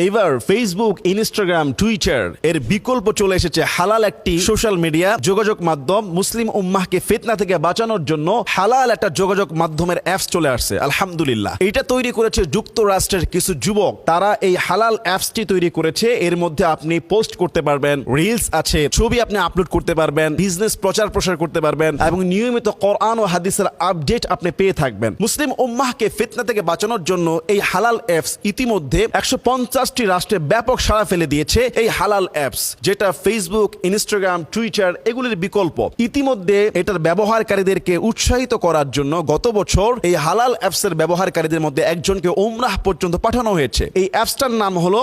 এবার Facebook, Instagram, Twitter এর বিকল্প চলে এসেছে হালাল একটি সোশ্যাল মিডিয়া যোগাযোগ মাধ্যম। মুসলিম উম্মাহকে ফিতনা থেকে বাঁচানোর জন্য হালাল একটা যোগাযোগ মাধ্যমের অ্যাপস চলে আসছে, আলহামদুলিল্লাহ। এটা তৈরি করেছে যুক্তরাষ্ট্রের কিছু যুবক। তারা এই হালাল অ্যাপসটি তৈরি করেছে। এর মধ্যে আপনি পোস্ট করতে পারবেন, রিলস আছে, ছবি আপনি আপলোড করতে পারবেন, বিজনেস প্রচার প্রসার করতে পারবেন এবং নিয়মিত কোরআন ও হাদিসের আপডেট আপনি পেয়ে থাকবেন। মুসলিম উম্মাহকে ফিতনা থেকে বাঁচানোর জন্য এই হালাল অ্যাপস ইতিমধ্যে 150টি রাষ্ট্রে ব্যাপক সাড়া ফেলে দিয়েছে। এই হালাল অ্যাপস যেটা ফেসবুক, ইনস্টাগ্রাম, টুইটার এগুলির বিকল্প। ইতিমধ্যে এটার ব্যবহারকারীদেরকে উৎসাহিত করার জন্য গত বছর এই হালাল অ্যাপসের ব্যবহারকারীদের মধ্যে একজনকে উমরাহ পর্যন্ত পাঠানো হয়েছে। এই অ্যাপসটার নাম হলো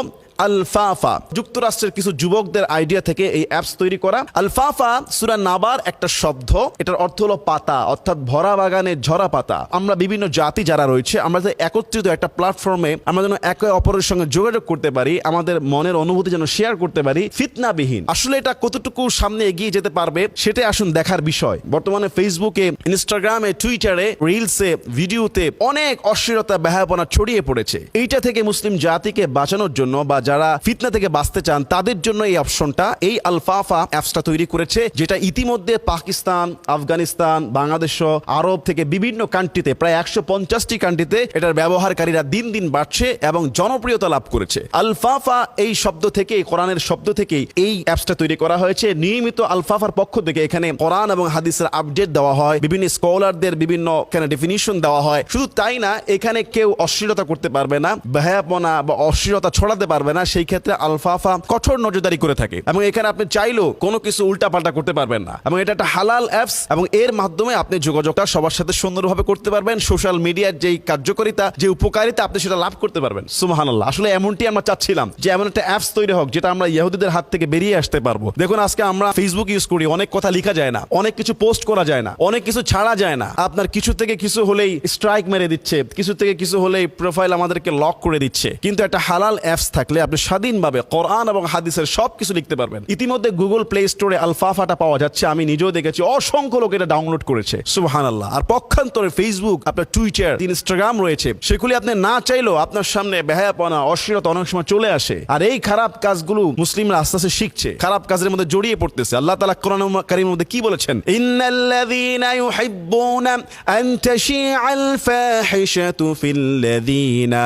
আলফাফা। যুক্তরাষ্ট্রের কিছু যুবকদের আইডিয়া থেকে এই অ্যাপস তৈরি করা। আলফাফা সূরা নাবার একটা শব্দ, এটার অর্থ হলো পাতা, অর্থাৎ ভরা বাগানে ঝরা পাতা। আমরা বিভিন্ন জাতি যারা রয়েছে আমরা যে একত্রিত একটা প্ল্যাটফর্মে আমরা যেন একে অপরের সঙ্গে যোগাযোগ করতে পারি, আমাদের মনের অনুভূতি যেন শেয়ার করতে পারি ফিতনাবিহীন। আসলে এটা কতটুকু সামনে এগিয়ে যেতে পারবে সেটাই আসুন দেখার বিষয়। বর্তমানে ফেসবুকে, ইনস্টাগ্রামে, টুইটারে, রিলসে, ভিডিওতে অনেক অশ্লীলতা, বেহায়াপনা ছড়িয়ে পড়েছে। এইটা থেকে মুসলিম জাতিকে বাঁচানোর জন্য বা যারা ফিতনা থেকে বাঁচতে চান তাদের জন্য এই অপশনটা, এই আলফাফা অ্যাপসটা তৈরি করেছে, যেটা ইতিমধ্যে পাকিস্তান, আফগানিস্তান, বাংলাদেশ, আরব থেকে বিভিন্ন কান্ট্রিতে, প্রায় 150টি কান্ট্রিতে এটার ব্যবহারকারীরা দিন দিন বাড়ছে এবং জনপ্রিয়তা লাভ করেছে। আলফাফা এই শব্দ থেকে, কোরআনের শব্দ থেকে এই অ্যাপসটা তৈরি করা হয়েছে। নিয়মিত আলফাফার পক্ষ থেকে এখানে কোরআন এবং হাদিসের আপডেট দেওয়া হয়, বিভিন্ন স্কলারদের বিভিন্ন এখানে ডেফিনিশন দেওয়া হয়। শুধু তাই না, এখানে কেউ অশ্লীলতা করতে পারবে না, বেহায়াপনা বা অশ্লীলতা ছড়াতে পারবে না। সেই ক্ষেত্রে আলফাফা কঠোর নজরদারি করে থাকে এবং এখানে আপনি চাইলেও কোনো কিছু উল্টাপাল্টা করতে পারবেন না। এবং এটা একটা হালাল অ্যাপস এবং এর মাধ্যমে আপনি যোগাযোগটা সবার সাথে সুন্দরভাবে করতে পারবেন। সোশ্যাল মিডিয়ার যেই কার্যকারিতা, যে উপকারিতা, আপনি সেটা লাভ করতে পারবেন। সুবহানাল্লাহ। আসলে এমনটি আমরা চাচ্ছিলাম যে এমন একটা অ্যাপস তৈরি হোক যেটা আমরা ইহুদিদের হাত থেকে বেরিয়ে আসতে পারবো। দেখুন, আজকে আমরা ফেসবুক ইউজ করি, অনেক কথা লেখা যায় না, অনেক কিছু পোস্ট করা যায় না, অনেক কিছু ছাড়া যায় না। আপনার কিছু থেকে কিছু হলেই স্ট্রাইক মেরে দিচ্ছে, কিছু থেকে কিছু হলেই প্রোফাইল আমাদেরকে লক করে দিচ্ছে। কিন্তু একটা হালাল অ্যাপস থাকলে আপনি স্বাধীনভাবে কোরআন এবং হাদিসের সবকিছু লিখতে পারবেন। ইতিমধ্যে গুগল প্লে স্টোরে আলফাফাটা পাওয়া যাচ্ছে, আমি নিজেও দেখেছি, অসংখ্য লোক এটা ডাউনলোড করেছে। সুবহানাল্লাহ। আর পক্ষান্তরে ফেসবুক, আপনার টুইটার, ইনস্টাগ্রাম রয়েছে, সেগুলি আপনি না চাইলেও আপনার সামনে বেহায়াপনা, অশ্লীলতা অনেক সময় চলে আসে। আর এই খারাপ কাজগুলো মুসলিমরা আস্তে আস্তে শিখছে, খারাপ কাজের মধ্যে জড়িয়ে পড়তেছে। আল্লাহ তাআলা কোরআন কারীমের মধ্যে কি বলেছেন? ইন্নাল্লাযীনা ইউহিব্বুনা আন তাশিআল ফাহিশাতু ফিল্লাযীনা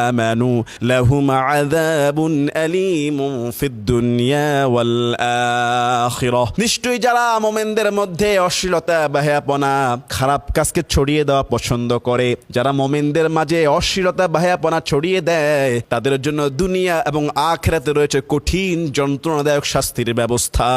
আমানু লাহুম আযাবুন আলীমুন ফিদ দুনিয়া ওয়াল আখিরাহ। নিশ্চয়ই যারা মুমিনদের মধ্যে অশ্লীলতা, বেহায়াপনা, খারাপ কাজকে ছড়িয়ে দেওয়া পছন্দ করে, যারা মুমিনদের মাঝে অশ্লীলতা, বেহায়াপনা ছড়িয়ে দেয়, তাদের জন্য দুনিয়া এবং আখিরাতে রয়েছে কঠিন যন্ত্রণাদায়ক শাস্তির ব্যবস্থা।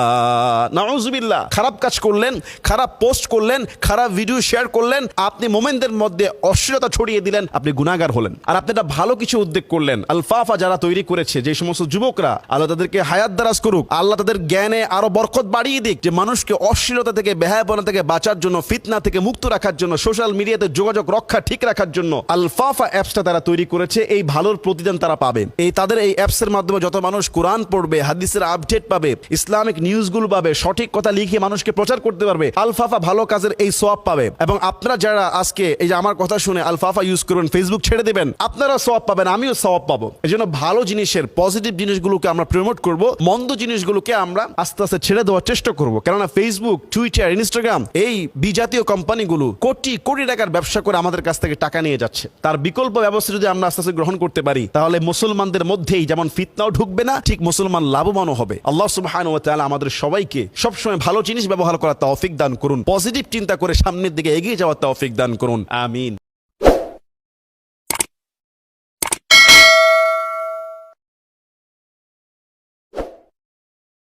নাউযুবিল্লাহ। খারাপ কাজ করলেন, খারাপ পোস্ট করলেন, খারাপ ভিডিও শেয়ার করলেন, আপনি মুমিনদের মধ্যে অশ্লীলতা ছড়িয়ে দিলেন, আপনি গুনাহগার হলেন। আর আপনি একটা ভালো কিছু উদ্যোগ করলেন। আলফাফা যারা তৈরি করেছে, যে সমস্ত যুবকরা, আল্লাহ তাদেরকে হায়াত দারাজ করুক, আল্লাহ তাদের জ্ঞানে আরো বরকত বাড়িয়ে দিক, যে মানুষকে অশ্লীলতা থেকে, বেহায়াপনা থেকে বাঁচার জন্য, ফিতনা থেকে মুক্ত রাখার জন্য, সোশ্যাল মিডিয়াতে যোগাযোগ রক্ষা ঠিক রাখার জন্য আলফাফা অ্যাপসটা তারা তৈরি করেছে। এই ভালোর প্রতিদান তারা পাবে। তাদের এই অ্যাপসের মাধ্যমে যত মানুষ কোরআন পড়বে, হাদিসের আপডেট পাবে, ইসলামিক নিউজগুলো পাবে, সঠিক কথা লিখে মানুষকে প্রচার করতে পারবে, আলফাফা ভালো কাজের এই সওয়াব পাবে। এবং আপনারা যারা আজকে এই যে আমার কথা শুনে আলফাফা ইউজ করবেন, ফেসবুক ছেড়ে দেবেন, আপনারা সওয়াব পাবেন, আমিও সওয়াব পাবো। এজন্য ভালো জিনিসের, পজিটিভ জিনিসগুলোকে আমরা প্রমোট করব, মন্দ জিনিসগুলোকে আমরা আস্তে আস্তে ছেড়ে দেওয়ার চেষ্টা করব। কেননা ফেসবুক, টুইটার, ইনস্টাগ্রাম এই বিজাতীয় কোম্পানিগুলো কোটি কোটি টাকার ব্যবসা করে আমাদের কাছ থেকে টাকা নিয়ে যাচ্ছে। তার বিকল্প ব্যবস্থা যদি আমরা আস্তে আস্তে গ্রহণ করতে পারি, তাহলে মুসলমানদের মধ্যেই যেমন ফিতনাও ঢুকবে না, ঠিক মুসলমান লাভবানও হবে। আল্লাহ সুবহানাহু ওয়া তাআলা আমাদের সবাইকে সবসময় ভালো জিনিস ব্যবহার করার তৌফিক দান করুন, পজিটিভ চিন্তা করে সামনের দিকে এগিয়ে যাওয়ার তৌফিক দান করুন। আমিন।